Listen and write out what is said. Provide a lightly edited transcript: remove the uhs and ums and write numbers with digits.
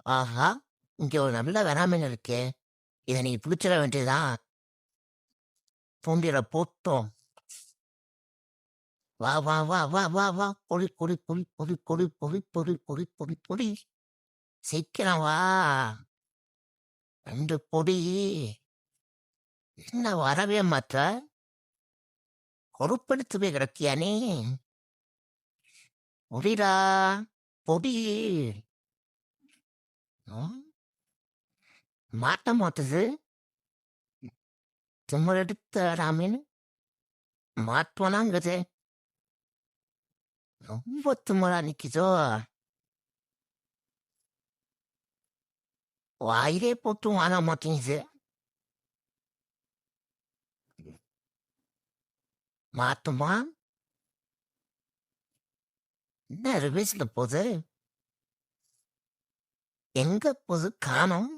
ஆஹா! இங்க ஒரு நல்ல வெராமின் இருக்கே! இத நீ பிடிச்சிட வேண்டியதுதான். தூண்டில போட்டோம். வா, வா, வா, வா, வா, வா. பொடி, பொடி, பொடி, பொடி, பொடி, பொடி, பொடி, பொடி, பொடி, பொடி. சீக்கிரம் வா. 2 பொடி. என்ன வரவே மாட்ற? கொழுப்பெடுத்து போய் கிடக்கியா நீ? பொடிடா. பொடி. ம், மாட்ட மாட்டுது. திமிரெடுத்த ராமீன் மாட்டுவானாங்குது. ரொம்ப திமிரா நிக்குதோ? வாயிலே போட்டும் வாங்க மாட்டேங்குது. மாட்டுமா? என்ன ரிவேஸ்ல போது? எங்க போது காணோம்?